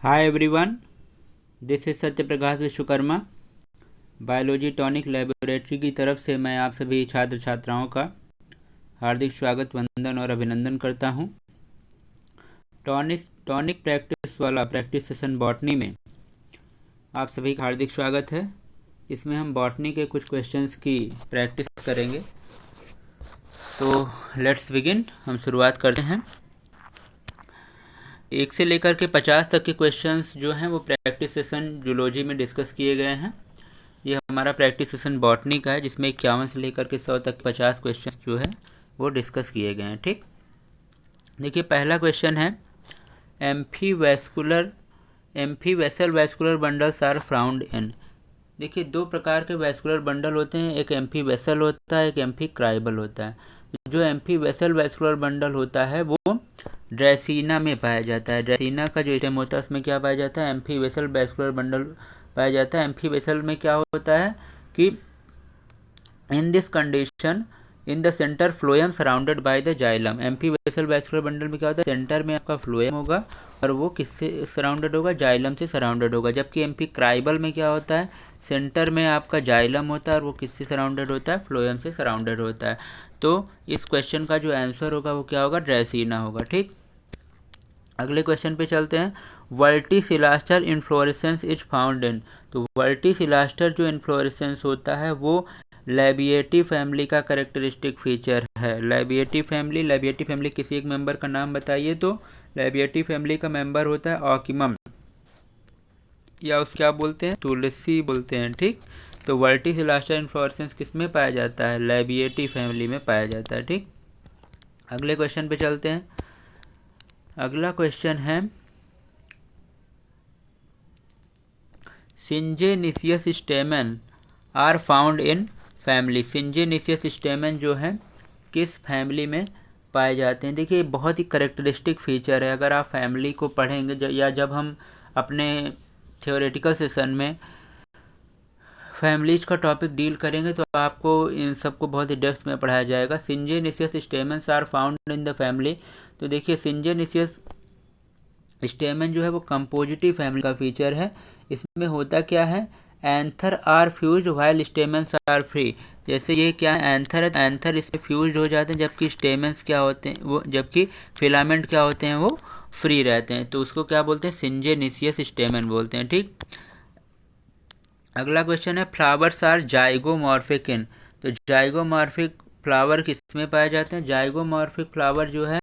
Hi everyone, this is Satya Prakash Vishwakarma. Biology tonic laboratory की तरफ से मैं आप सभी छात्र छात्राओं का हार्दिक स्वागत, वंदन और अभिनंदन करता हूं। टॉनिक प्रैक्टिस वाला प्रैक्टिस सेशन बॉटनी में आप सभी का हार्दिक स्वागत है। इसमें हम बॉटनी के कुछ क्वेश्चंस की प्रैक्टिस करेंगे। तो लेट्स बिगिन, हम शुरुआत करते हैं। 1 से लेकर के 50 तक के क्वेश्चंस जो हैं वो प्रैक्टिस सेशन जूलॉजी में डिस्कस किए गए हैं। ये हमारा प्रैक्टिस सेशन बॉटनी का है, जिसमें 51 से लेकर के 100 तक 50 क्वेश्चंस जो है वो डिस्कस किए गए हैं। ठीक, देखिए पहला क्वेश्चन है, amphivasal vascular bundles are found in. देखिए दो प्रकार के वैस्कुलर बंडल होते हैं, एक एम्फी वेसल होता है, एक एम्फी क्राइबल होता है। जो एम्फी वेसल वैस्कुलर बंडल होता है वो ड्रेसीना में पाया जाता है। ड्रेसीना का जो स्टेम होता है उसमें क्या पाया जाता है, एम्फी वेसल वैस्कुलर बंडल पाया जाता है। एम्फी वेसल में क्या होता है कि in this condition in the centre phloem surrounded by the xylem. Amphi vessel vascular bundle में क्या होता है, सेंटर में आपका फ्लोएम होगा और वो किससे सराउंडेड होगा, जाइलम से सराउंडेड होगा। जबकि एम्फी क्राइबल में क्या होता है, सेंटर में आपका जाइलम होता है और वो किससे सराउंडेड होता है, फ्लोएम से सराउंडेड होता है। तो इस क्वेश्चन का जो आंसर होगा वो क्या होगा, ड्रेसीना होगा। ठीक, अगले क्वेश्चन पे चलते हैं। वर्टिसिलास्टर इन्फ्लोरेसेंस इज फाउंड इन। तो वर्टिसिलास्टर जो इन्फ्लोरेसेंस होता है वो लैबिएटी फैमिली का कैरेक्टरिस्टिक फीचर है। लैबिएटी फैमिली किसी एक मेंबर का नाम बताइए। तो लैबिएटी फैमिली का मेंबर होता है ऑकिमम, या उस क्या बोलते हैं, तुलसी बोलते हैं। ठीक, तो वर्टिसिलास्टर इन्फ्लोरेसेंस किस में पाया जाता है, लैबिएटी फैमिली में पाया जाता है। ठीक, अगले क्वेश्चन पे चलते हैं। अगला क्वेश्चन है, syngenesious stamen are found in family. Syngenesious stamen जो है किस फैमिली में पाए जाते हैं। देखिए बहुत ही करेक्टरिस्टिक फीचर है। अगर आप फैमिली को पढ़ेंगे या जब हम अपने थियोरेटिकल सेशन में फैमिलीज का टॉपिक डील करेंगे तो आपको इन सबको बहुत ही डेप्थ में पढ़ाया जाएगा। Syngenesious stamens are found in the family. तो देखिए सिंजेनिसियस स्टेमन जो है वो कंपोजिटिव फैमिली का फीचर है। इसमें होता क्या है, anther are fuse while stamens are free. जैसे ये क्या है, एंथर है तो एंथर इसमें फ्यूज हो जाते हैं, जबकि स्टेमन्स क्या होते हैं वो, जबकि फिलामेंट क्या होते हैं वो फ्री रहते हैं। तो उसको क्या बोलते हैं, सिंजेनिसियस स्टेमन बोलते हैं। ठीक, अगला क्वेश्चन है, फ्लावर्स आर जाइगोमॉर्फिक इन। तो जाइगोमॉर्फिक फ्लावर किस में पाए जाते हैं, जाइगोमॉर्फिक फ्लावर जो है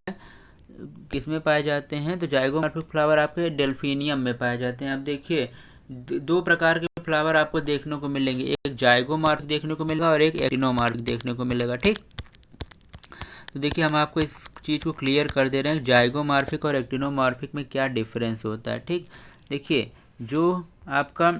किस में पाए जाते हैं, तो जाइगोमॉर्फिक फ्लावर आपके डेल्फिनियम में पाए जाते हैं। अब देखिए दो प्रकार के फ्लावर आपको देखने को मिलेंगे, एक जाइगोमॉर्फिक देखने को मिलेगा और एक एक्टिनोमॉर्फिक देखने को मिलेगा। ठीक, तो देखिए हम आपको इस चीज़ को क्लियर कर दे रहे हैं, जाइगोमॉर्फिक और एक्टिनोमॉर्फिक में क्या डिफरेंस होता है। ठीक, देखिए जो आपका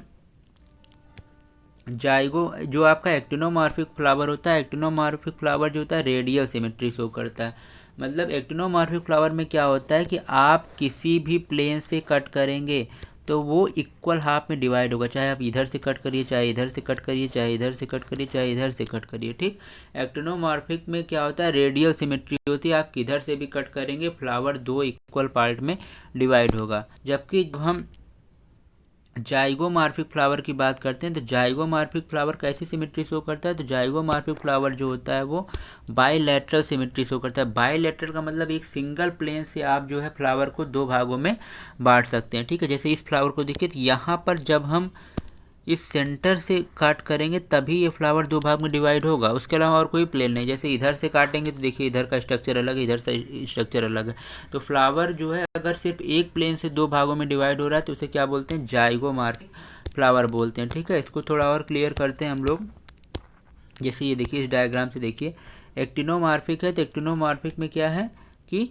जो आपका एक्टिनोमॉर्फिक फ्लावर होता है, एक्टिनोमॉर्फिक फ्लावर जो होता है रेडियल सिमेट्री शो करता है। मतलब एक्टिनोमॉर्फिक फ्लावर में क्या होता है कि आप किसी भी प्लेन से कट करेंगे तो वो इक्वल हाफ में डिवाइड होगा, चाहे आप इधर से कट करिए, चाहे इधर से कट करिए, चाहे इधर से कट करिए, चाहे इधर से कट करिए। ठीक, एक्टिनोमॉर्फिक में क्या होता है, रेडियल सिमेट्री होती है, आप किधर से भी कट करेंगे फ्लावर दो इक्वल पार्ट में डिवाइड होगा। जबकि जब हम जाइगोमॉर्फिक फ्लावर की बात करते हैं तो जाइगोमॉर्फिक फ्लावर कैसी सिमेट्री शो करता है, तो जाइगोमॉर्फिक फ्लावर जो होता है वो बाईलैटरल सिमेट्री शो करता है। बाईलैटरल का मतलब एक सिंगल प्लेन से आप जो है फ्लावर को दो भागों में बांट सकते हैं। ठीक है, जैसे इस फ्लावर को देखिए तो यहाँ पर जब हम इस सेंटर से काट करेंगे तभी ये फ्लावर दो भाग में डिवाइड होगा, उसके अलावा और कोई प्लेन नहीं। जैसे इधर से काटेंगे तो देखिए इधर का स्ट्रक्चर अलग है, इधर से स्ट्रक्चर अलग है। तो फ्लावर जो है अगर सिर्फ एक प्लेन से दो भागों में डिवाइड हो रहा है तो उसे क्या बोलते हैं, जाइगोमॉर्फिक फ्लावर बोलते हैं। ठीक है, इसको थोड़ा और क्लियर करते हैं हम लोग। जैसे ये देखिए इस डायग्राम से देखिए एक्टिनोमॉर्फिक है, तो एक्टिनोमॉर्फिक में क्या है कि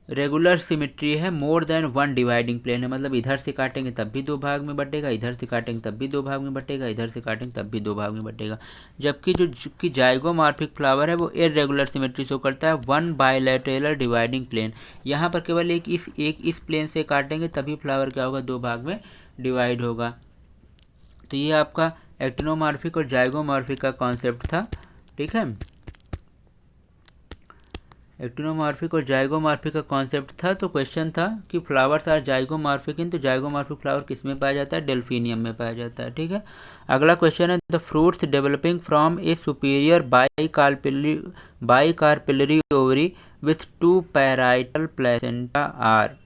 रेगुलर सिमेट्री है, more than one dividing plane है। मतलब इधर से काटेंगे तब भी दो भाग में बटेगा, इधर से काटेंगे तब भी दो भाग में बटेगा, इधर से काटेंगे तब भी दो भाग में बटेगा। जबकि जो जाइगोमॉर्फिक फ्लावर है वो इरेगुलर सिमेट्री शो करता है, वन बायलैटरल डिवाइडिंग प्लेन। यहाँ पर केवल एक इस प्लेन से काटेंगे तभी फ्लावर क्या होगा, दो भाग में डिवाइड होगा। तो ये आपका एक्टिनोमॉर्फिक और जाइगोमॉर्फिक का कॉन्सेप्ट था। ठीक है, एक्टिनोमॉर्फिक और जाइगोमॉर्फिक का कॉन्सेप्ट था। तो क्वेश्चन था कि फ्लावर्स आर जाइगोमॉर्फिक इन, तो जाइगोमॉर्फिक फ्लावर किस में पाया जाता है? डेल्फिनियम में पाया जाता है। ठीक है, अगला क्वेश्चन है the fruits developing from a superior bicarpellary ovary with 2 parietal placenta are.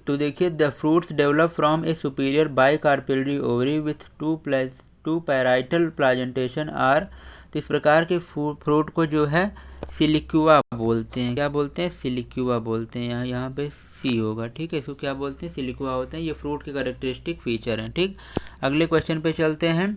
तो देखिए the fruits develop from a superior bicarpellary ovary with 2 parietal placentation are. तो इस प्रकार के फ्रूट को जो है सिलिक्यूआ बोलते हैं। क्या बोलते हैं? सिलिक्यूआ बोलते हैं। यहाँ पे सी होगा। ठीक है, इसको क्या बोलते हैं? सिलिक्यूआ होते हैं। ये फ्रूट के कैरेक्टरिस्टिक फीचर हैं। ठीक, अगले क्वेश्चन पे चलते हैं।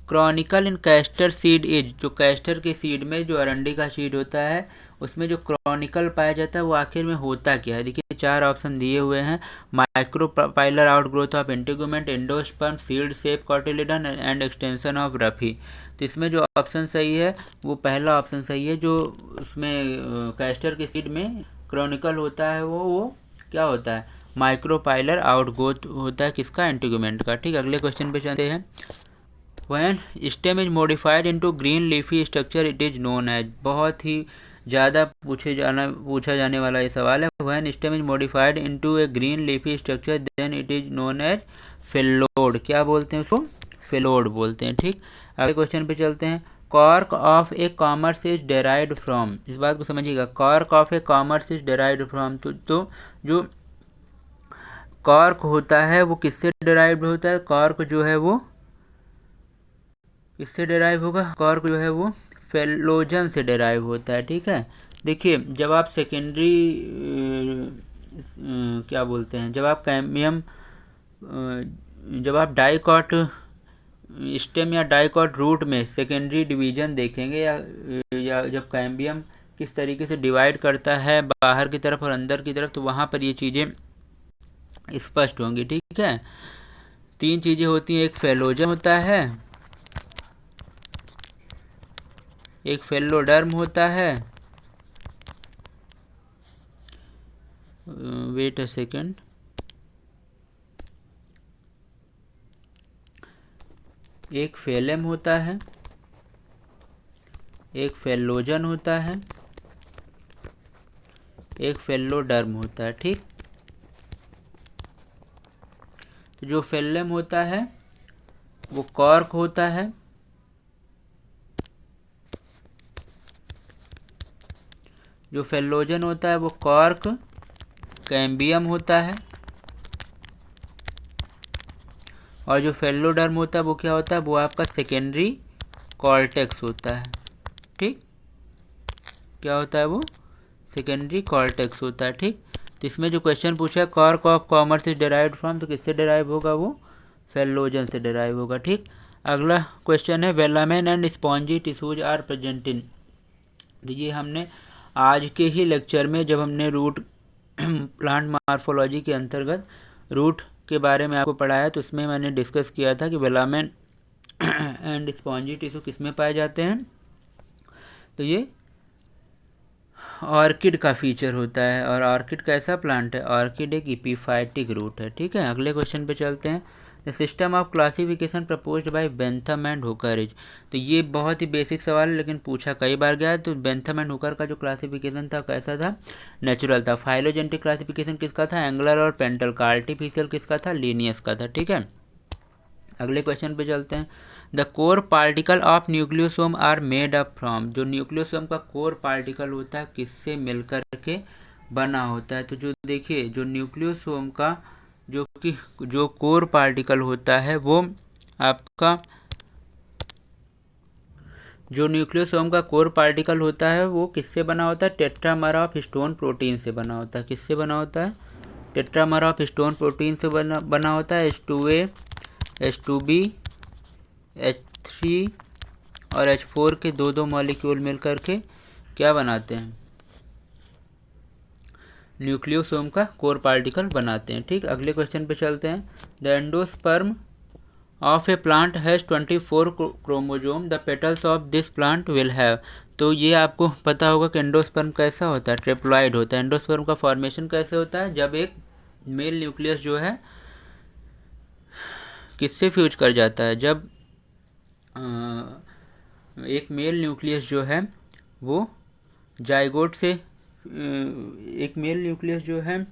Chronicle in castor seed is, जो कैस्टर के सीड में जो अरंडी का सीड होता है उसमें जो क्रॉनिकल पाया जाता है वो आखिर में होता क्या है? देखिए 4 ऑप्शन दिए हुए हैं। Micropylar outgrowth of integument, endosperm, seed shape cotyledon and extension of raphe. तो इसमें जो ऑप्शन सही है वो पहला ऑप्शन सही है। जो उसमें कैस्टर के सीड में क्रॉनिकल होता है वो क्या होता है? माइक्रोपाइलर आउटग्रोथ होता है किसका? इंटीगुमेंट का। ठीक, अगले क्वेश्चन पे चलते हैं। When stem is modified into green leafy structure it is known as, बहुत ही ज़्यादा पूछा जाने वाला ये सवाल है। When stem is modified into a green leafy structure then it is known as phyllodes। क्या बोलते हैं उसको? phyllodes बोलते हैं। ठीक, अगले क्वेश्चन पे चलते हैं। Cork of A commerce is derived from, इस बात को समझिएगा। Cork of A commerce is derived from, तो जो कॉर्क होता है वो किससे डेराइव्ड होता है? कॉर्क जो है वो किससे डेराइव होगा? कॉर्क जो है वो फेलोजन से डेराइव होता है। ठीक है, देखिए जब आप सेकेंडरी क्या बोलते हैं, जब आप कैम्बियम जब आप डाइकॉट स्टेम या डाइकॉट रूट में सेकेंडरी डिवीजन देखेंगे या जब कैम्बियम किस तरीके से डिवाइड करता है बाहर की तरफ और अंदर की तरफ, तो वहाँ पर ये चीज़ें स्पष्ट होंगी। ठीक है, 3 चीज़ें होती हैं। एक फेलोजन होता है, एक फेलोडर्म होता है, वेट अ सेकेंड, एक फेलम होता है, एक फेलोजन होता है, एक फेलोडर्म होता है। ठीक, तो जो फेलम होता है वो कॉर्क होता है, जो फेलोजन होता है वो कॉर्क कैम्बियम होता है, और जो फेलोडर्म होता है वो क्या होता है? वो आपका सेकेंडरी कॉर्टेक्स होता है। ठीक, क्या होता है? वो सेकेंडरी कॉर्टेक्स होता है। ठीक, तो इसमें जो क्वेश्चन पूछा है cork of commerce is derived from, तो किससे डेराइव होगा? वो फेलोजन से डेराइव होगा। ठीक, अगला क्वेश्चन है velamen and spongy tissues are present in. तो ये हमने आज के ही लेक्चर में जब हमने रूट प्लांट मार्फोलॉजी के अंतर्गत रूट के बारे में आपको पढ़ाया तो उसमें मैंने डिस्कस किया था कि वेलामेन एंड स्पॉन्जी टिश्यू किस में पाए जाते हैं। तो ये ऑर्किड का फीचर होता है। और ऑर्किड कैसा प्लांट है? ऑर्किड एक इपीफाइटिक रूट है। ठीक है, अगले क्वेश्चन पे चलते हैं। The system of classification proposed by Bentham and Hooker is. तो ये बहुत ही बेसिक सवाल है लेकिन पूछा कई बार गया है। तो बेंथम एंड हुकर का जो क्लासिफिकेशन था कैसा था? नेचुरल था। फाइलोजेनेटिक क्लासिफिकेशन किसका था? एंगुलर और पेंटल का। आर्टिफिशियल किसका था? लीनियस का था। ठीक है, अगले क्वेश्चन पे चलते हैं। The core particle of nucleosome are made up from. जो न्यूक्लियोसोम का कोर पार्टिकल होता है किससे मिलकर के बना होता है? तो जो देखिए जो न्यूक्लियोसोम का जो कोर पार्टिकल होता है वो आपका जो न्यूक्लियोसोम का कोर पार्टिकल होता है वो किससे बना होता है? टेट्रामर ऑफ हिस्टोन प्रोटीन से बना होता है। किससे बना होता है? टेट्रामर ऑफ हिस्टोन प्रोटीन से बना होता है। H2A, H2B, H3 और H4 के दो मॉलिक्यूल मिलकर के क्या बनाते हैं? न्यूक्लियोसोम का कोर पार्टिकल बनाते हैं। ठीक, अगले क्वेश्चन पे चलते हैं। The endosperm of a plant has 24 chromosome, the petals of this plant will have. तो ये आपको पता होगा कि एंडोस्पर्म कैसा होता है? ट्रिप्लॉइड होता है। एंडोस्पर्म का फॉर्मेशन कैसे होता है? जब एक मेल न्यूक्लियस जो है किससे फ्यूज कर जाता है? जब एक मेल न्यूक्लियस जो है वो जाइगोट से एक मेल न्यूक्लियस जो है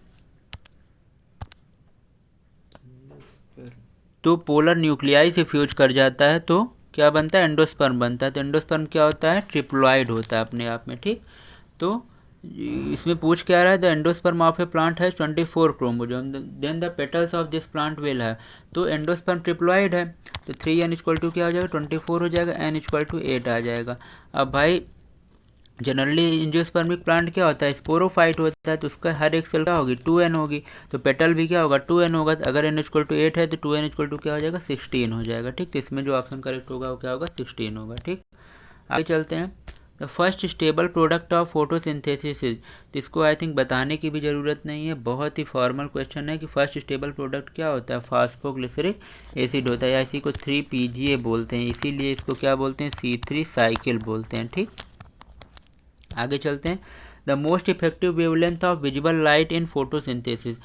तो पोलर न्यूक्लियाई से फ्यूज कर जाता है तो क्या बनता है, एंडोस्पर्म बनता है। तो एंडोस्पर्म क्या होता है, ट्रिप्लॉइड होता है अपने आप में, ठीक। तो इसमें पूछ क्या रहा है, the endosperm of a plant has 24 chromosome then the petals of this plant will है। तो एंडोस्पर्म ट्रिप्लॉइड है तो 3n इक्वल टू क्या हो जाएगा, 24 हो जाएगा, n इक्वल टू 8 आ जाएगा। अब भाई जनरली एंजियोस्पर्मिक प्लांट क्या होता है, स्पोरोफाइट होता है, तो उसका हर एक सेल क्या होगी, 2n होगी। तो पेटल भी क्या होगा, 2n होगा। तो अगर n इक्वल टू 8 है तो 2n इक्वल टू क्या हो जाएगा, 16 हो जाएगा, ठीक। तो इसमें जो ऑप्शन करेक्ट होगा वो क्या होगा, 16 होगा, ठीक। आगे चलते हैं। The first stable product of photosynthesis is, तो इसको आई थिंक बताने की भी ज़रूरत नहीं है, बहुत ही फॉर्मल क्वेश्चन है कि फर्स्ट स्टेबल प्रोडक्ट क्या होता है, फास्फोग्लिसरिक एसिड होता है, या इसी को 3PGA बोलते हैं, इसीलिए इसको क्या बोलते हैं, C3 साइकिल बोलते हैं, ठीक। आगे चलते हैं। The most effective wavelength of visible light in photosynthesis,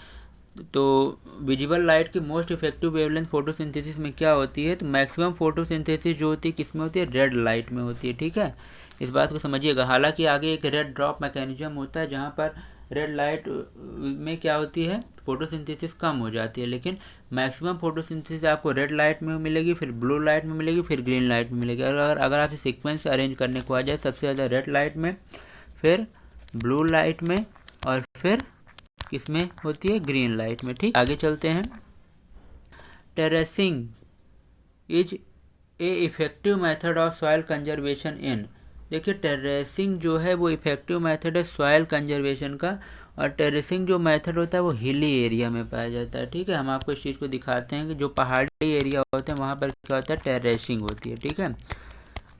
तो विजिबल लाइट की मोस्ट इफेक्टिव वेवलेंथ फोटोसिंथेसिस में क्या होती है, तो मैक्सिमम फोटोसिंथेसिस जो होती है किस में होती है, रेड लाइट में होती है, ठीक है। इस बात को समझिएगा। हालांकि आगे एक रेड ड्रॉप मैकेनिज्म होता है जहाँ पर रेड लाइट में क्या होती है, फोटोसिंथेसिस कम हो जाती है, लेकिन मैक्सिमम फोटोसिंथेसिस आपको रेड लाइट में मिलेगी, फिर ब्लू लाइट में मिलेगी, फिर ग्रीन लाइट में मिलेगी। अगर आप सीक्वेंस अरेंज करने को आ जाए, सबसे ज़्यादा रेड लाइट में, फिर ब्लू लाइट में, और फिर किस में होती है, ग्रीन लाइट में, ठीक। आगे चलते हैं। Terracing is a effective method of soil conservation in, देखिए टेरेसिंग जो है वो इफेक्टिव मेथड है सॉइल कंजर्वेशन का, और टेरेसिंग जो मेथड होता है वो हिली एरिया में पाया जाता है, ठीक है। हम आपको इस चीज़ को दिखाते हैं कि जो पहाड़ी एरिया होते हैं वहाँ पर क्या होता है, टेरेसिंग होती है, ठीक है।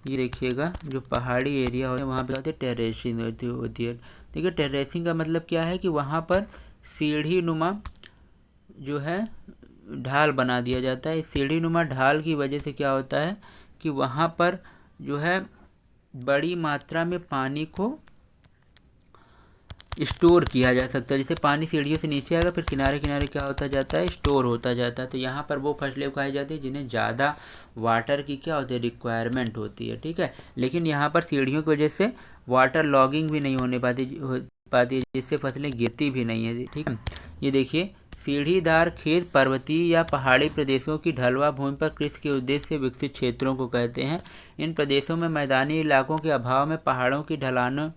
ये देखिएगा, जो पहाड़ी एरिया होते हैं वहाँ पर होती है टेरेसिंग होती है। देखिए टेरेसिंग का मतलब क्या है कि वहाँ पर सीढ़ी नुमा जो है ढाल बना दिया जाता है। इस सीढ़ी नुमा ढाल की वजह से क्या होता है कि वहाँ पर जो है बड़ी मात्रा में पानी को स्टोर किया जा सकता है। जैसे पानी सीढ़ियों से नीचे आएगा, फिर किनारे किनारे क्या होता जाता है, स्टोर होता जाता है। तो यहाँ पर वो फसलें उगाई जाती है जिन्हें ज़्यादा वाटर की क्या होती है, रिक्वायरमेंट होती है, ठीक है। लेकिन यहाँ पर सीढ़ियों की वजह से वाटर लॉगिंग भी नहीं होने पाती है, जिससे फसलें गिरती भी नहीं है, ठीक है। ये देखिए, सीढ़ीदार खेत पर्वतीय या पहाड़ी प्रदेशों की ढलवा भूमि पर कृषि के उद्देश्य से विकसित क्षेत्रों को कहते हैं। इन प्रदेशों में मैदानी इलाकों के अभाव में पहाड़ों की ढलानों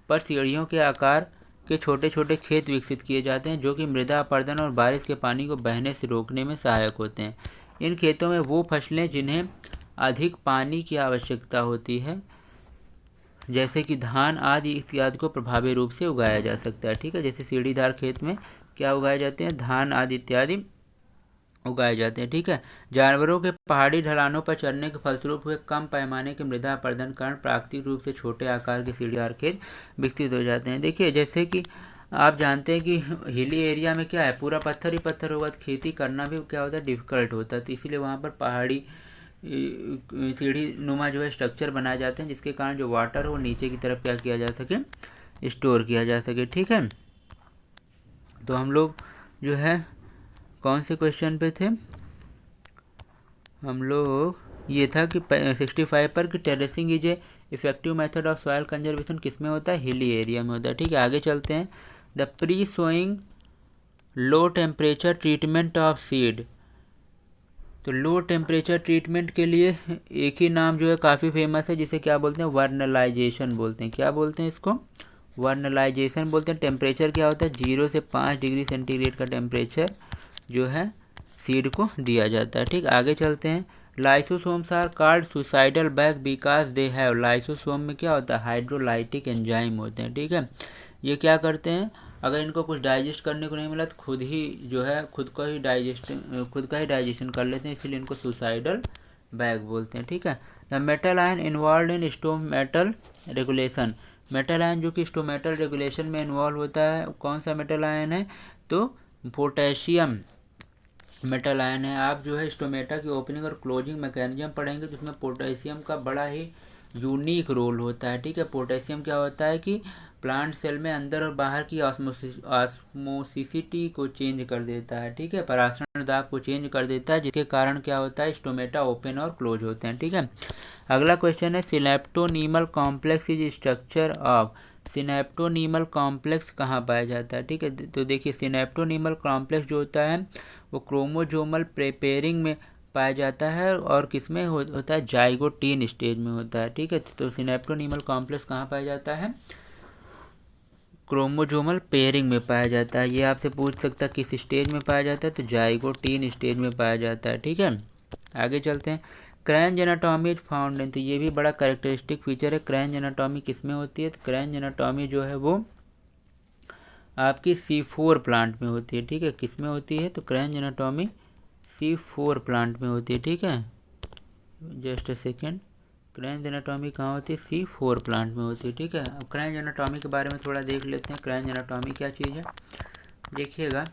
पर सीढ़ियों के आकार के छोटे छोटे खेत विकसित किए जाते हैं, जो कि मृदा अपरदन और बारिश के पानी को बहने से रोकने में सहायक होते हैं। इन खेतों में वो फसलें जिन्हें अधिक पानी की आवश्यकता होती है, जैसे कि धान आदि इत्यादि को प्रभावी रूप से उगाया जा सकता है, ठीक है। जैसे सीढ़ीदार खेत में क्या उगाए जाते हैं, धान आदि इत्यादि उगाए जाते हैं, ठीक है। जानवरों के पहाड़ी ढलानों पर चढ़ने के फलस्वरूप हुए कम पैमाने के मृदा अपरदन कारण प्राकृतिक रूप से छोटे आकार के सीढ़ीदार खेत विकसित हो जाते हैं। देखिए जैसे कि आप जानते हैं कि हिली एरिया में क्या है, पूरा पत्थर ही पत्थर होगा, तो खेती करना भी क्या होता है, डिफ़िकल्ट होता है। तो इसीलिए वहाँ पर पहाड़ी सीढ़ी नुमा जो है स्ट्रक्चर बनाए जाते हैं, जिसके कारण जो वाटर हो नीचे की तरफ क्या किया जा सके, स्टोर किया जा सके, ठीक है। तो हम लोग जो है कौन से क्वेश्चन पे थे, हम लोग ये था कि 65 पर कि terracing is a effective method of soil conservation किस में होता है, हिली एरिया में होता है, ठीक है। आगे चलते हैं। The pre sowing low temperature treatment of seed, तो लो टेम्परेचर ट्रीटमेंट के लिए एक ही नाम जो है काफ़ी फेमस है, जिसे क्या बोलते हैं, वर्नलाइजेशन बोलते हैं। क्या बोलते हैं इसको, वर्नलाइजेशन बोलते हैं। टेम्परेचर क्या होता है, 0 से 5 डिग्री सेंटीग्रेड का टेम्परेचर जो है सीड को दिया जाता है, ठीक। आगे चलते हैं। Lysosomes are called suicidal bag because they have, lysosome में क्या होता है, हाइड्रोलाइटिक एंजाइम होते हैं, ठीक है। ये क्या करते हैं, अगर इनको कुछ डाइजेस्ट करने को नहीं मिला तो खुद ही जो है खुद का ही डाइजेशन कर लेते हैं, इसीलिए इनको सुसाइडल बैग बोलते हैं, ठीक है। The metal ion involve in stomatal regulation, metal ion जो कि स्टोमेटल रेगुलेशन में इन्वॉल्व होता है, कौन सा मेटल आयन है, तो पोटेशियम मेटल आयन है। आप जो है स्टोमेटा की ओपनिंग और क्लोजिंग मैकेनिज्म पढ़ेंगे तो उसमें पोटेशियम का बड़ा ही यूनिक रोल होता है, ठीक है। पोटेशियम क्या होता है कि प्लांट सेल में अंदर और बाहर की ऑस्मोसिसिटी को चेंज कर देता है, ठीक है, परासरण दाब को चेंज कर देता है, जिसके कारण क्या होता है, स्टोमेटा ओपन और क्लोज होते हैं, ठीक है। अगला क्वेश्चन है synaptonemal complex is structure of, synaptonemal complex कहाँ पाया जाता है, ठीक है। तो देखिए सिनेप्टोनीमल कॉम्प्लेक्स जो होता है वो क्रोमोजोमल प्रेपेयरिंग में पाया जाता है और किसमें होता है, जाइगोटीन स्टेज में होता है, ठीक है। तो सिनेप्टोनीमल कॉम्प्लेक्स कहाँ पाया जाता है, क्रोमोजोमल पेयरिंग में पाया जाता है। ये आपसे पूछ सकता है किस स्टेज में पाया जाता है, तो जाइगोटीन स्टेज में पाया जाता है, ठीक है। आगे चलते हैं, क्रैंज एनाटॉमी इज फाउंड इन, तो ये भी बड़ा कैरेक्टरिस्टिक फीचर है। क्रैंज एनाटॉमी किस में होती है, तो क्रैंज एनाटॉमी जो है वो आपकी C4 प्लांट में होती है, ठीक है। किस में होती है, तो क्रैंज एनाटॉमी C4 प्लांट में होती है, ठीक है। जस्ट अ सेकेंड, क्रैंज एनाटॉमी कहाँ होती है, C4 प्लांट में होती है, ठीक है। अब क्रैंज एनाटॉमी के बारे में थोड़ा देख लेते हैं, क्रैंज एनाटॉमी क्या चीज़ है। देखिएगा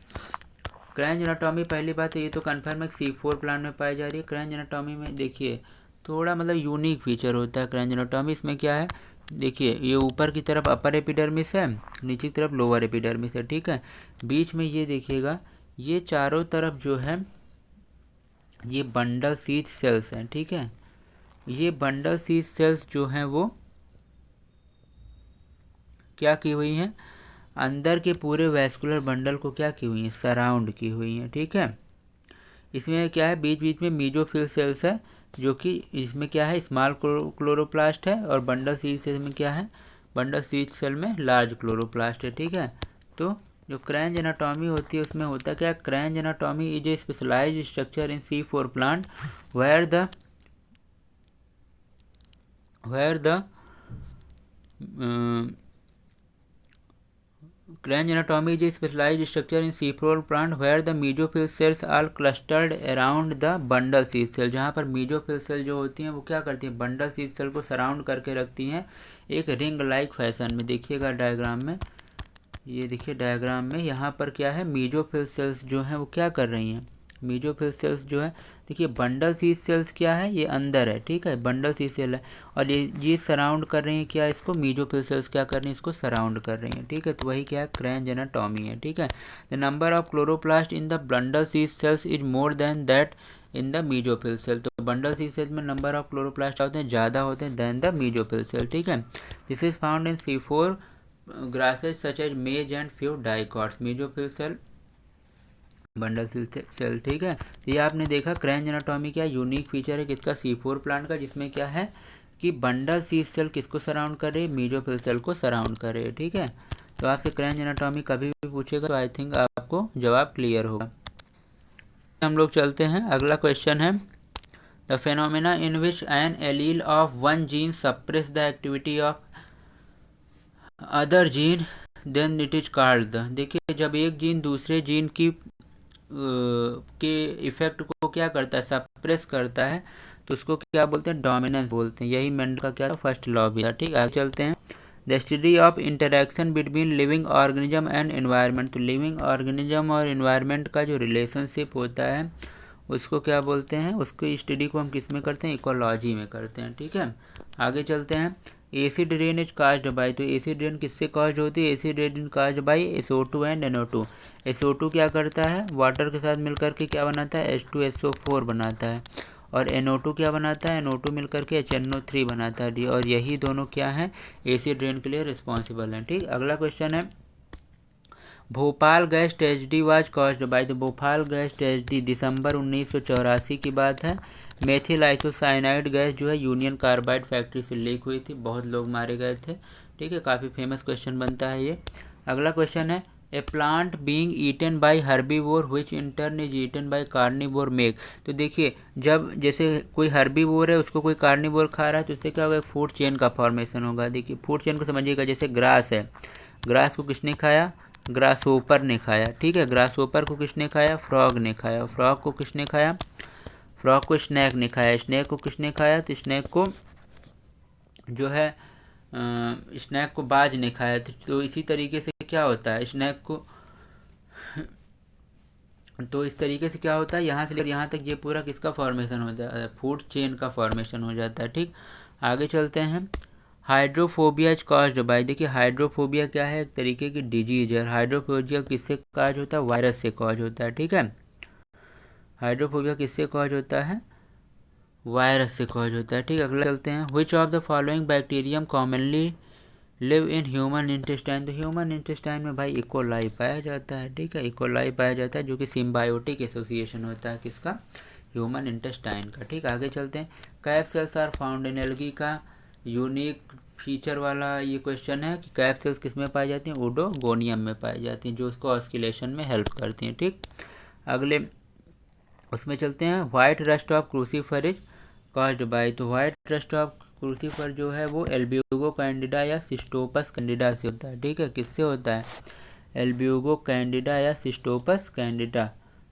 क्रैंज एनाटॉमी, पहली बात तो ये तो कन्फर्म है C4 प्लांट में पाई जा रही है। क्रैंज एनाटॉमी में देखिए थोड़ा मतलब यूनिक फीचर होता है क्रैंज एनाटॉमी। इसमें क्या है, देखिए ये ऊपर की तरफ अपर एपिडर्मिस है, नीचे की तरफ लोअर एपिडर्मिस है, ठीक है। बीच में ये देखिएगा, ये चारों तरफ जो है ये बंडल सीज सेल्स हैं, ठीक है। ये बंडल सीज सेल्स जो हैं वो क्या की हुई हैं, अंदर के पूरे वैस्कुलर बंडल को क्या की हुई हैं, सराउंड की हुई हैं, ठीक है। इसमें क्या है, बीच बीच में मीजोफिल सेल्स है, जो कि इसमें क्या है, स्मॉल क्लोरोप्लास्ट है, और बंडल सीज सेल में क्या है, बंडल सीज सेल में लार्ज क्लोरोप्लास्ट है, ठीक है। तो जो क्रैंज एनाटॉमी होती है उसमें होता क्या, kranz anatomy is a specialised structure in C4 plant where the kranz anatomy is a specialised structure in C4 plant where the mesophyll cells are clustered around the bundle sheath cell, जहाँ पर mesophyll cell जो होती हैं वो क्या करती हैं, bundle sheath cell को सराउंड करके रखती हैं एक रिंग लाइक फैशन में। देखिएगा डायग्राम में, ये देखिए डायग्राम में यहाँ पर क्या है, मीजोफिल सेल्स जो हैं वो क्या कर रही हैं, मीजोफिल सेल्स जो है, देखिए बंडल सीज सेल्स क्या है, ये अंदर है, ठीक है, बंडल सीज सेल है, और ये सराउंड कर रही हैं क्या, इसको मीजोफिल सेल्स क्या कर रही हैं, इसको सराउंड कर रही हैं, ठीक है। तो वही क्या है, क्रैंज एनाटॉमी है, ठीक है। The number of chloroplast in the bundle sheath cells is more than that in the mesophyll cell, तो बंडल सीज सेल में नंबर ऑफ क्लोरोप्लास्ट होते हैं, ज़्यादा होते हैं देन द मीजोफिल सेल, ठीक है। This is found in C4 grasses such as maize and few dicots, mesophyll cell, bundle cell, ठीक है। तो ये आपने देखा क्रैंज एनाटॉमी क्या यूनिक फीचर है किसका, C4 प्लांट का, जिसमें क्या है कि बंडल सीज सेल किसको सराउंड कर रही है, मीजोफिल सेल को सराउंड कर रही है, ठीक है। तो आपसे क्रैंज एनाटॉमी कभी भी पूछेगा तो आई थिंक आपको जवाब क्लियर होगा। हम लोग चलते हैं, अगला क्वेश्चन है, the phenomena in which an allele of one gene suppress the activity of other gene then it is called, देखिए जब एक जीन दूसरे जीन की के इफेक्ट को क्या करता है, सप्रेस करता है, तो उसको क्या बोलते हैं, डोमिनेंस बोलते हैं। यही मेंडल का क्या फर्स्ट लॉ भी था, ठीक है। आगे चलते हैं, the study of interaction between living organism and environment, तो लिविंग ऑर्गेनिज्म और एनवायरनमेंट का जो रिलेशनशिप होता है उसको क्या बोलते हैं, उसकी स्टडी को हम किस में करते हैं, इकोलॉजी में करते हैं, ठीक है। आगे चलते हैं, acid rain is caused by, तो एसिड रेन किससे कास्ड होती है, acid rain caused by SO2 and NO2। SO2 क्या करता है, वाटर के साथ मिलकर के क्या बनाता है, H2SO4 बनाता है, और NO2 क्या बनाता है, NO2 मिलकर के HNO3 बनाता है, और यही दोनों क्या है, एसिड रेन के लिए रिस्पॉन्सिबल हैं, ठीक। अगला क्वेश्चन है, Bhopal gas tragedy was caused by, तो भोपाल गैस ट्रेजिडी दिसंबर 1984 की बात है। मेथिल आइसोसाइनाइड गैस जो है यूनियन कार्बाइड फैक्ट्री से लीक हुई थी, बहुत लोग मारे गए थे, ठीक है। काफ़ी फेमस क्वेश्चन बनता है ये। अगला क्वेश्चन है, a plant being eaten by herbivore which in turn is eaten by carnivore make, तो देखिए जब जैसे कोई हर्बीवोर है उसको कोई कार्निवोर खा रहा है तो उससे क्या होगा, फूड चेन का फॉर्मेशन होगा। देखिए फूड चेन को समझिएगा, जैसे ग्रास है, ग्रास को किसने खाया, ग्रास ओपर ने खाया, ठीक है। ग्रास ओपर को किसने खाया, फ्रॉग ने खाया, फ्रॉग को किसने खाया, फ्रॉग को स्नैक ने खाया, स्नैक को किसने खाया, तो स्नैक को जो है स्नैक को बाज ने खाया। तो इसी तरीके से क्या होता है, स्नैक को तो इस तरीके से क्या होता है, यहाँ से लेकर यहाँ तक ये पूरा किसका फॉर्मेशन हो जाता है, फूड चेन का फॉर्मेशन हो जाता है, ठीक। आगे चलते हैं, हाइड्रोफोबिया इज कॉज्ड बाय, देखिए हाइड्रोफोबिया क्या है, एक तरीके की डिजीज है। हाइड्रोफोबिया किससे कॉज होता है, वायरस से कॉज होता है, ठीक है। हाइड्रोफोबिया किससे कॉज होता है, वायरस से कॉज होता है, ठीक है। अगला चलते हैं, विच of the following bacterium commonly live in human intestine, तो ह्यूमन इंटेस्टाइन में भाई इकोलाई पाया जाता है, ठीक है, इकोलाई पाया जाता है, जो कि सिम्बायोटिक एसोसिएशन होता है किसका, ह्यूमन इंटेस्टाइन का, ठीक। आगे चलते हैं, cap cells are found in algae का यूनिक फीचर वाला ये क्वेश्चन है कि कैप सेल्स किस में पाई जाती हैं, ओडोगोनियम में पाई जाती हैं, जो उसको ऑस्किलेशन में हेल्प करती हैं, ठीक। अगले उसमें चलते हैं, white rust of crucifer is caused by, तो वाइट रस्ट ऑफ क्रूसीफर जो है वो एल्ब्यूगो कैंडिडा या सिस्टोपस कैंडिडा से होता है, ठीक है। किससे होता है, एल्ब्यूगो कैंडिडा या सिस्टोपस कैंडिडा,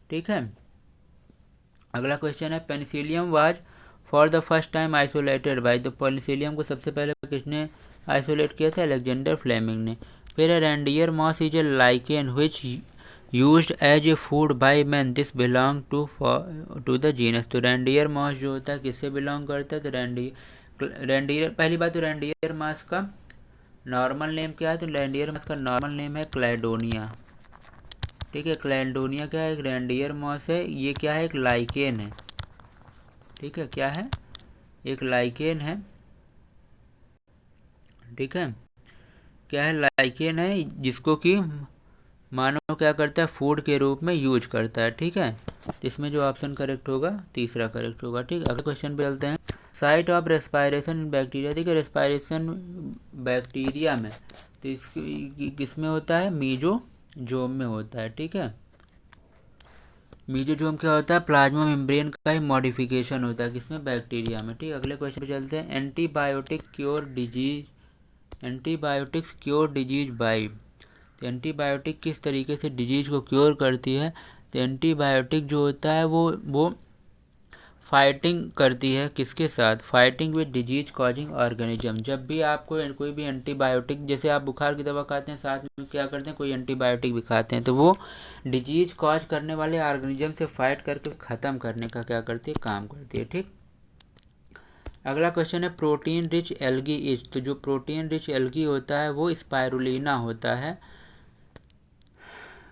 ठीक है। अगला क्वेश्चन है, Penicillium was for the first time isolated by, तो पेनिसिलियम को सबसे पहले किसने आइसोलेट किया था, अलेक्जेंडर फ्लेमिंग ने। फिर reindeer moss is a lichen which used as a food by man, this belong to the genus, तो रेंडियर मॉस जो होता है किससे बिलोंग करता है, तो रेंडियर पहली बात तो रेंडियर मॉस का नॉर्मल नेम क्या है, तो रेंडियर मॉस का नॉर्मल नेम है क्लैडोनिया, ठीक है। क्लैडोनिया क्या है, एक रेंडियर मॉस है, ये क्या है, एक लाइकेन है, ठीक है, क्या है, एक लाइकेन है, ठीक है, क्या है, लाइकेन है, जिसको कि मानव क्या करता है, फूड के रूप में यूज करता है, ठीक है। इसमें जो ऑप्शन करेक्ट होगा तीसरा करेक्ट होगा, ठीक। अगले क्वेश्चन पे चलते हैं, site of respiration in bacteria, देखिए रेस्पायरेशन बैक्टीरिया में तो किस में होता है, मीजोजोम में होता है, ठीक है। मीजोजोम क्या होता है, प्लाज्मा मेम्ब्रेन का ही मॉडिफिकेशन होता है किसमें, बैक्टीरिया में, ठीक। अगले क्वेश्चन पे चलते हैं, एंटीबायोटिक्स क्योर डिजीज बाय, तो एंटीबायोटिक किस तरीके से डिजीज को क्योर करती है, तो एंटीबायोटिक जो होता है वो फाइटिंग करती है किसके साथ, fighting with disease causing organism. जब भी आपको कोई भी एंटीबायोटिक, जैसे आप बुखार की दवा खाते हैं साथ में क्या करते हैं, कोई एंटीबायोटिक भी खाते हैं, तो वो डिजीज कॉज करने वाले ऑर्गेनिज्म से फाइट करके ख़त्म करने का क्या करती है, काम करती है, ठीक। अगला क्वेश्चन है, प्रोटीन रिच एल्गी इज, तो जो प्रोटीन रिच एल्गी होता है वो स्पायरुलिना होता है।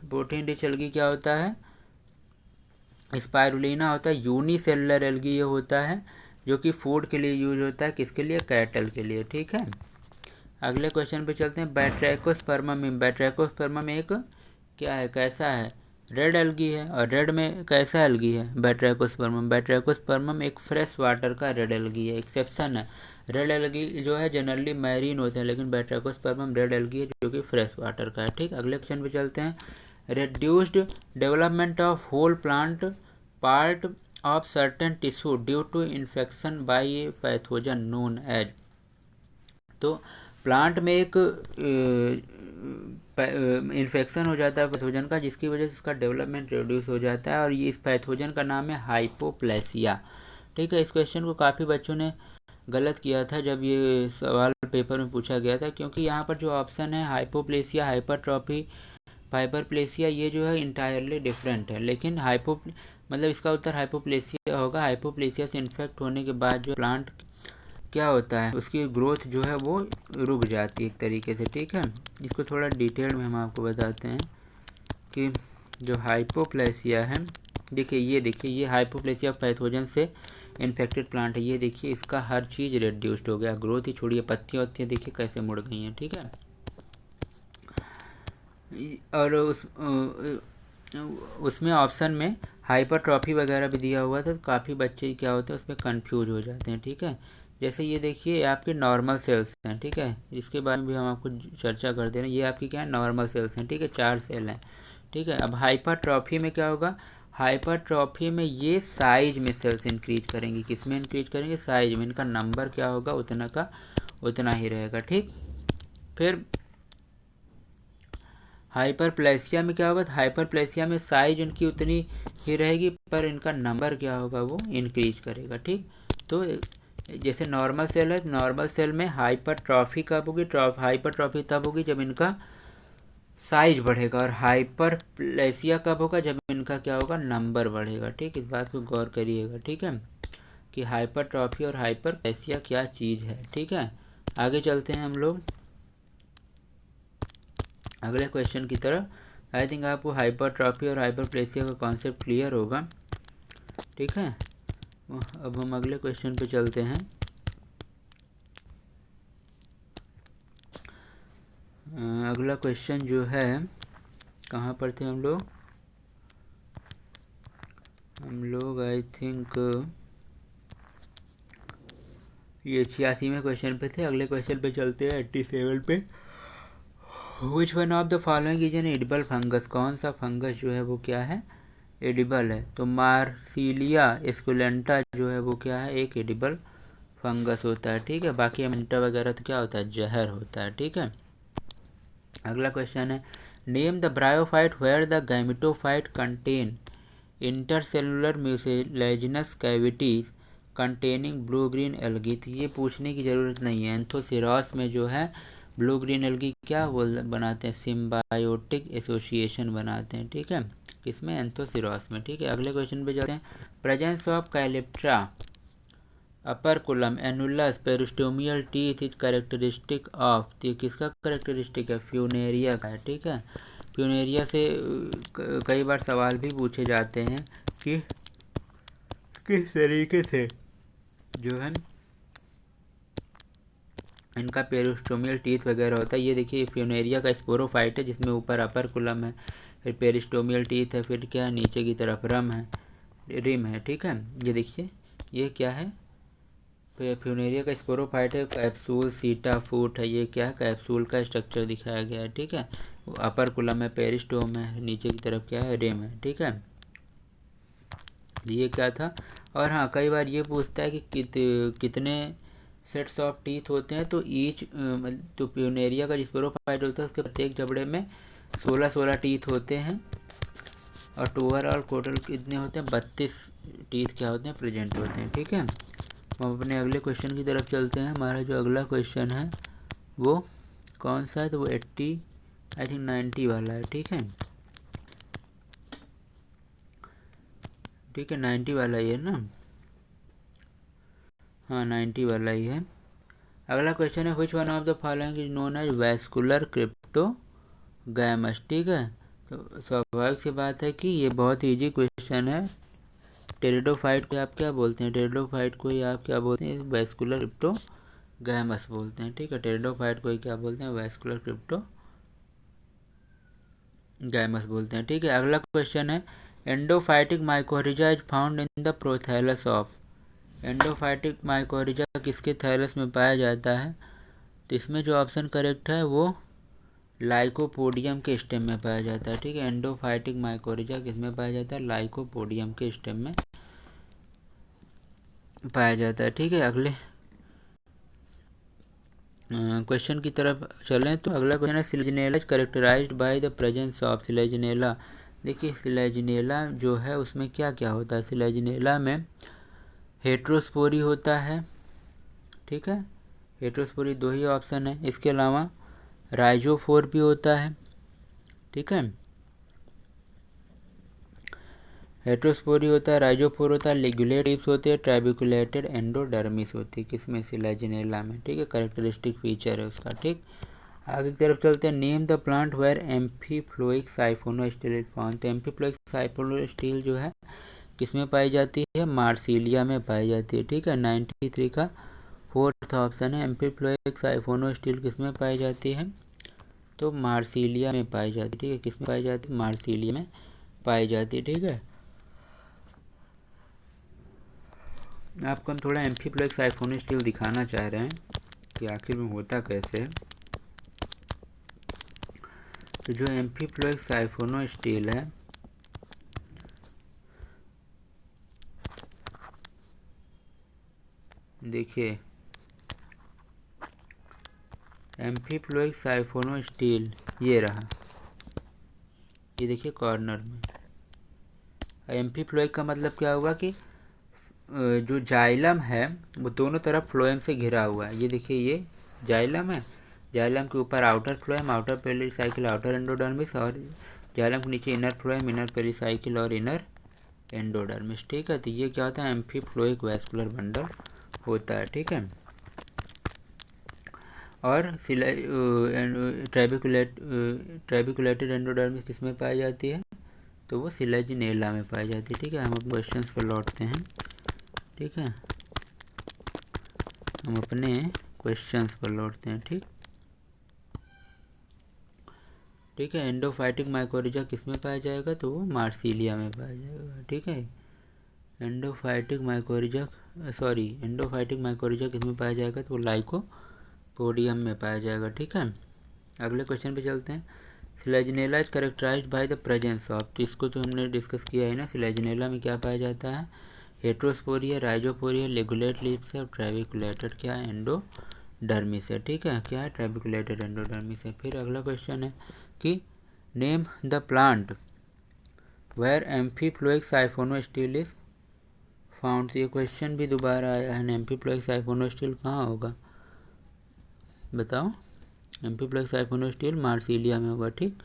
प्रोटीन रिच एल्गी क्या होता है, स्पायरुलिना होता है। यूनिसेलुलर एल्गी ये होता है जो कि फूड के लिए यूज होता है, किसके लिए, कैटल के लिए, ठीक है। अगले क्वेश्चन पे चलते हैं, बैट्रैकोस्पर्मम, बैट्रैकोस्पर्मम एक क्या है, कैसा है, रेड एल्गी है, और रेड में कैसा एल्गी है, बैट्रैकोस्पर्मम। बैट्रैकोस्पर्मम एक फ्रेश वाटर का रेड एल्गी है, एक्सेप्शन है। रेड एल्गी जो है जनरली मैरीन होते हैं, लेकिन बैट्रैकोस्पर्मम रेड एल्गी है जो कि फ्रेश वाटर का है, ठीक। अगले क्वेश्चन पे चलते हैं, reduced development of whole plant part of certain tissue due to infection by a pathogen known as, तो प्लांट में एक इन्फेक्शन हो जाता है पैथोजन का, जिसकी वजह से इसका डेवलपमेंट रिड्यूस हो जाता है, और ये इस पैथोजन का नाम है हाइपोप्लेसिया, ठीक है। इस क्वेश्चन को काफ़ी बच्चों ने गलत किया था जब ये सवाल पेपर में पूछा गया था, क्योंकि यहाँ पर जो ऑप्शन है हाइपोप्लेसिया, हाइपरट्रॉफी, हाइपरप्लेसिया, ये जो है इंटायरली डिफरेंट है, लेकिन मतलब इसका उत्तर हाइपोप्लेसिया होगा। हाइपोप्लेसिया से इन्फेक्ट होने के बाद जो प्लांट क्या होता है, उसकी ग्रोथ जो है वो रुक जाती है एक तरीके से, ठीक है। इसको थोड़ा डिटेल में हम आपको बताते हैं कि जो हाइपोप्लेसिया है, देखिए ये हाइपोप्लेसिया पैथोजन से इन्फेक्टेड प्लांट है, ये देखिए इसका हर चीज़ रिड्यूस्ड हो गया, ग्रोथ ही छोड़िए, पत्तियाँ देखिए कैसे मुड़ गई हैं, ठीक है। और उसमें ऑप्शन में हाइपरट्रॉफी वगैरह भी दिया हुआ था, तो काफ़ी बच्चे क्या होते हैं उसमें कंफ्यूज हो जाते हैं, ठीक है। जैसे ये देखिए आपके नॉर्मल सेल्स हैं, ठीक है, इसके बारे में भी हम आपको चर्चा कर दे रहे हैं। ये आपकी क्या है, नॉर्मल सेल्स हैं, ठीक है, 4 सेल हैं, ठीक है। अब हाइपरट्रॉफी में क्या होगा, हाइपरट्रॉफी में ये साइज में सेल्स इंक्रीज करेंगी, किस में इंक्रीज करेंगे, साइज में, इनका नंबर क्या होगा उतना का उतना ही रहेगा, ठीक। फिर हाइपरप्लेसिया में क्या होगा, तो हाइपरप्लेसिया में साइज उनकी उतनी ही रहेगी, पर इनका नंबर क्या होगा, वो इंक्रीज करेगा, ठीक। तो जैसे नॉर्मल सेल है, नॉर्मल सेल में हाइपरट्रॉफी कब होगी, हाइपरट्रॉफी तब होगी जब इनका साइज बढ़ेगा, और हाइपरप्लेसिया कब होगा, जब इनका क्या होगा, नंबर बढ़ेगा, ठीक। इस बात को गौर करिएगा, ठीक है, कि हाइपरट्रॉफी और हाइपरप्लेसिया क्या चीज़ है, ठीक है। आगे चलते हैं हम लोग अगले क्वेश्चन की तरफ। आई थिंक आपको हाइपरट्रॉफी और हाइपरप्लेसिया का कॉन्सेप्ट क्लियर होगा। ठीक है, अब हम अगले क्वेश्चन पे चलते हैं। अगला क्वेश्चन जो है, कहाँ पर थे हम लोग आई थिंक ये 86वें क्वेश्चन पे थे। अगले क्वेश्चन पे चलते हैं 87 पे। विच one of the following is an edible fungus? कौन सा फंगस जो है वो क्या है, एडिबल है? तो मार्सिलिया एस्कुलेंटा जो है वो क्या है, एक एडिबल फंगस होता है। ठीक है, बाकी अमेंटा वगैरह तो क्या होता है, जहर होता है। ठीक है, अगला क्वेश्चन है, name the bryophyte where the gametophyte contain intercellular mucilaginous cavities containing blue green algae. तो ये पूछने की ज़रूरत नहीं है। एंथोसिरॉस में जो है ब्लू ग्रीन एल्गी क्या बनाते हैं, सिम्बायोटिक एसोसिएशन बनाते हैं। ठीक है, किसमें, एंथोसिरॉस में। ठीक है, अगले क्वेश्चन पे जाते हैं। Presence of calyptra operculum annulus peristomial teeth is characteristic of. तो किसका कैरेक्टरिस्टिक है, फ्यूनेरिया का है। ठीक है, फ्यूनेरिया से कई बार सवाल भी पूछे जाते हैं कि किस तरीके से जो है इनका पेरिस्टोमियल टीथ वगैरह होता है। ये देखिए फ्यूनेरिया का स्पोरोफाइट है जिसमें ऊपर अपर कुलम है, फिर पेरिस्टोमियल टीथ है, फिर क्या है नीचे की तरफ रिम है। ठीक है, ये देखिए ये क्या है, फ्यूनेरिया का स्पोरोफाइट है, कैप्सूल सीटा फूट है। ये क्या है, कैप्सूल का स्ट्रक्चर दिखाया गया है। ठीक है, अपर कुलम है, पेरिस्टोम है, नीचे की तरफ क्या है, रिम है। ठीक है, ये क्या था। और हाँ, कई बार ये पूछता है कि कितने सेट्स ऑफ टीथ होते हैं। तो ईच तो प्यूनेरिया का स्पोरोफाइट होता है उसके प्रत्येक जबड़े में 16 टीथ होते हैं, और ओवरऑल टोटल कितने होते हैं, 32 टीथ क्या होते हैं, प्रेजेंट होते हैं। ठीक है, हम अपने अगले क्वेश्चन की तरफ चलते हैं। हमारा जो अगला क्वेश्चन है वो कौन सा है, तो वो 80 आई थिंक 90 वाला है। ठीक है, ठीक है 90 वाला ही है ना, हाँ 90 वाला ही है। अगला क्वेश्चन है, which one of the following is known as vascular cryptogams. ठीक है, तो स्वाभाविक सी बात है कि ये बहुत ईजी क्वेश्चन है। टेरिडोफाइट को आप क्या बोलते हैं, टेरिडोफाइट को ही आप क्या बोलते हैं, वैस्कुलर क्रिप्टोगैमस बोलते हैं। ठीक है, टेरिडोफाइट को ही क्या बोलते हैं, वैस्कुलर क्रिप्टोगैमस बोलते हैं। ठीक है, अगला क्वेश्चन है, endophytic mycorrhiza is found in the prothallus of. Endophytic mycorrhiza किसके थैलस में पाया जाता है, तो इसमें जो ऑप्शन करेक्ट है वो लाइकोपोडियम के स्टेम में पाया जाता है। ठीक है, एंडोफाइटिक माइकोरिजा किस में पाया जाता है, लाइकोपोडियम के स्टेम में पाया जाता है। ठीक है, अगले क्वेश्चन की तरफ चलें तो अगला क्वेश्चन है, Selaginella is characterised by the presence of. Selaginella, देखिए सिलेजिनेला जो है उसमें क्या क्या होता है, सिलेजिनेला में हेट्रोस्पोरी होता है। ठीक है, हेट्रोस्पोरी 2 ही ऑप्शन है। इसके अलावा राइजोफोर भी होता है। ठीक है, हेट्रोस्पोरी होता है, राइजोफोर होता है, लिगुलेट टिप्स होते हैं, ट्राइबिकुलेटेड एंडोडर्मिस होती है, किसमें, सिलेजिनेला में। ठीक है, कैरेक्टरिस्टिक फीचर है उसका। ठीक, आगे की तरफ चलते हैं। Name the plant where amphiphloic siphonostele is found. तो एम्फीफ्लोइक साइफोनोस्टील जो है किसमें पाई जाती है, मार्सिलिया में पाई जाती है। ठीक है, 93 का 4th ऑप्शन है, एम्फीफ्लोइक साइफोनोस्टील किसमें पाई जाती है, तो मार्सिलिया में पाई जाती है। ठीक है, किसमें पाई जाती है, मार्सिलिया में पाई जाती है। ठीक है, आपको हम थोड़ा एम्फीफ्लोइक साइफोनोस्टील दिखाना चाह रहे हैं कि आखिर में होता कैसे है। तो जो एम्फीफ्लोइक साइफोनोस्टील है देखिए, एम्फीफ्लोइक साइफोनोस्टील ये रहा, ये देखिए कॉर्नर में। एम्फीफ्लोइक का मतलब क्या हुआ कि जो जाइलम है वो दोनों तरफ फ्लोएम से घिरा हुआ है। ये देखिए ये जाइलम है, जाइलम के ऊपर outer phloem, outer pericycle, outer endodermis, और जाइलम के नीचे इनर फ्लोएम, इनर पेरिसाइकिल और इनर एंडोडर्मिस। ठीक है, तो ये क्या होता है, एम्फीफ्लोइक वैस्कुलर बंडल होता है। ठीक है, और ट्रैबिकुलेटेड एंडोडर्मिस किस में पाई जाती है, तो वो सिलेजिनेला में पाई जाती है। ठीक है, हम अपने क्वेश्चंस पर लौटते हैं। ठीक है, हम अपने क्वेश्चंस पर लौटते हैं। ठीक है, एंडोफाइटिक माइकोरिजा किस में पाया जाएगा, तो वो मार्सिलिया में पाया जाएगा। ठीक है, एंडोफाइटिक माइकोरिजा किस में पाया जाएगा, तो वो लाइकोपोडियम में पाया जाएगा। ठीक है, अगले क्वेश्चन पे चलते हैं। Selaginella is characterised by the presence of, तो इसको तो हमने डिस्कस किया है ना। सिलेजिनेला में क्या पाया जाता है, हेट्रोस्पोरिया, राइजोपोरिया, लिगुलेट लीव्स है, और ट्रैबिकुलेटेड क्या है, एंडोडर्मिस है। ठीक है, क्या है, ट्रैबिकुलेटेड एंडोडर्मिस है। फिर अगला क्वेश्चन है कि name the plant where amphiphloic siphonostele is found. ये क्वेश्चन भी दोबारा आया है, एम्फीफ्लोइक साइफोनोस्टिल कहाँ होगा, बताओ। एम्फीफ्लोइक साइफोनोस्टिल मार्सिलिया में होगा। ठीक,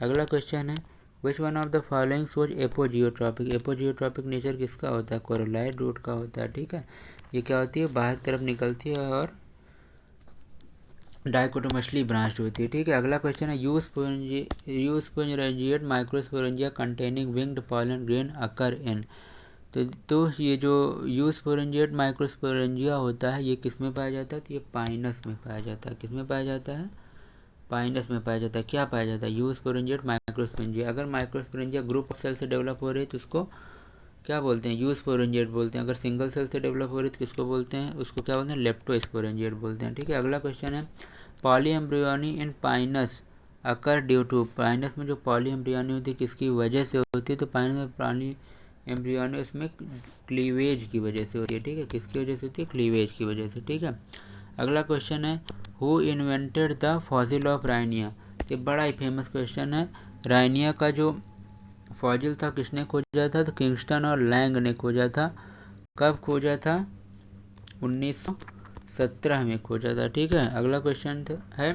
अगला क्वेश्चन है which one of the following shows apogeotropic. Apogeotropic nature किसका होता है, कोरोलाइड रूट का होता है। ठीक है, ये क्या होती है, बाहर की तरफ निकलती है और डाइकोटोमसली ब्रांच्ड होती है। ठीक है, अगला क्वेश्चन है eusporangiate microsporangia containing winged pollen grain occur in. तो ये जो यूस्पोरेंजिएट माइक्रोस्पोरेंजिया होता है ये किस में पाया जाता है, तो ये पाइनस में पाया जाता है। किस में पाया जाता है, पाइनस में पाया जाता है। क्या पाया जाता है, यूस्पोरेंजिएट माइक्रोस्पोरेंजिया। अगर माइक्रोस्पोरेंजिया ग्रुप ऑफ सेल से डेवलप हो रही है तो उसको क्या बोलते हैं, यूस्पोरेंजिएट बोलते हैं। अगर सिंगल सेल से डेवलप हो रही है तो किसको बोलते हैं, उसको क्या बोलते हैं, लेप्टोस्पोरेंजिएट बोलते हैं। ठीक है, अगला क्वेश्चन है polyembryony in Pinus occur due to. Pinus में जो पॉलीएम्ब्रियोनी होती है किसकी वजह से होती है, तो पाइनस में पॉलीएम्ब्रियोनी उसमें क्लीवेज की वजह से होती है। ठीक है, किसकी वजह से होती है, क्लीवेज की वजह से। ठीक है, अगला क्वेश्चन है who invented the fossil of Rhynia. ये बड़ा ही फेमस क्वेश्चन है। राइनिया का जो फॉसिल था किसने खोजा था, तो किंगस्टन और लैंग ने खोजा था। कब खोजा था, 1917 में खोजा था। ठीक है, अगला क्वेश्चन है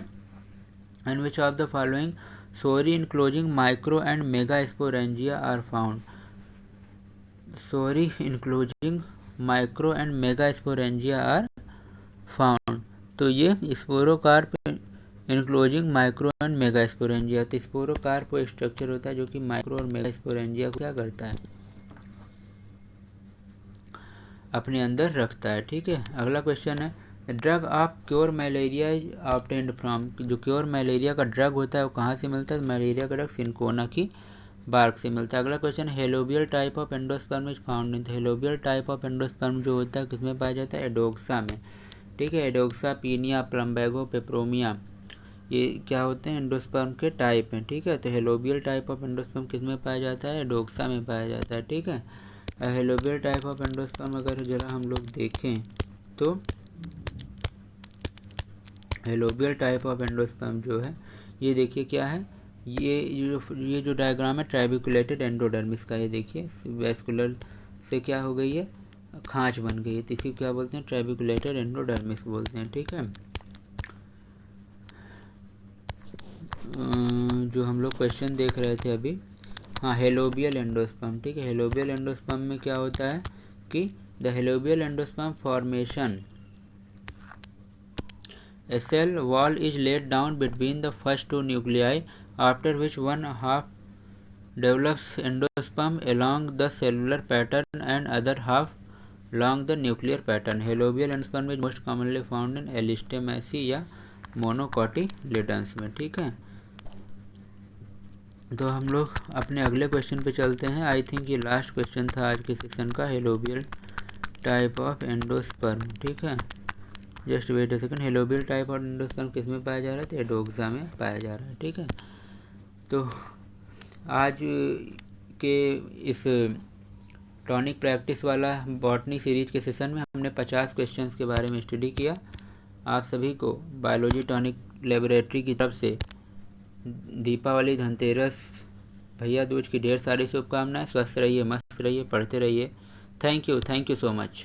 in which of the following sori enclosing micro and mega sporangia are found. Sori enclosing micro and mega sporangia are found. तो ये sporocarp enclosing micro and mega sporangia. तो स्पोरोकार्प वो स्ट्रक्चर होता है जो कि माइक्रो और मेगा स्पोरेंजिया को क्या करता है, अपने अंदर रखता है। ठीक है, अगला क्वेश्चन है drug of cure malaria is obtained from. जो क्योर मलेरिया का ड्रग होता है वो कहाँ से मिलता है, मलेरिया का ड्रग सिनकोना की बार्क से मिलता है। अगला question helobial type of endosperm is found in. Helobial type of endosperm जो होता है किसमें पाया जाता है, एडोक्सा में। ठीक है, एडोक्सा, पीनिया, प्लम्बैगो, पेप्रोमिया, ये क्या होते हैं, एंडोस्पर्म के टाइप हैं। ठीक है, तो हेलोबियल टाइप ऑफ एंडोस्पर्म किसमें पाया जाता है, एडोक्सा में पाया जाता है। ठीक है, हेलोबियल टाइप ऑफ एंडोस्पर्म अगर जरा हम लोग देखें तो हेलोबियल टाइप ऑफ एंडोस्पर्म जो है ये देखिए क्या है, ये जो डायग्राम है ट्रैबिकुलेटेड एंडोडर्मिस का, ये देखिए वेस्कुलर से क्या हो गई है, खांच बन गई है, तो इसी को क्या बोलते हैं, ट्रैबिकुलेटेड एंडोडर्मिस बोलते हैं। ठीक है, जो हम लोग क्वेश्चन देख रहे थे अभी, हाँ, हेलोबियल एंडोस्पर्म। ठीक है, हेलोबियल एंडोस्पर्म में क्या होता है कि the helobial endosperm formation a cell wall is laid down between the first two nuclei after which one half develops endosperm along the cellular pattern and other half along the nuclear pattern. Helobial endosperm is most commonly found in Elistemaceae या मोनोकोटिलिडन्स में। ठीक है, तो हम लोग अपने अगले question पे चलते हैं। आई थिंक ये लास्ट क्वेश्चन था आज के सेशन का, हेलोबियल टाइप ऑफ एंडोस्पर्म। ठीक है, just wait a second. Helobial type of endosperm किस में पाया जा रहा है, तो एडोक्सा में पाया जा रहा है। ठीक है, तो आज के इस टॉनिक प्रैक्टिस वाला बॉटनी सीरीज के सेशन में हमने 50 क्वेश्चंस के बारे में स्टडी किया। आप सभी को बायोलॉजी टॉनिक लेबोरेटरी की तरफ से दीपावली, धनतेरस, भैया दूज की ढेर सारी शुभकामनाएं। स्वस्थ रहिए, मस्त रहिए, पढ़ते रहिए। Thank you so much.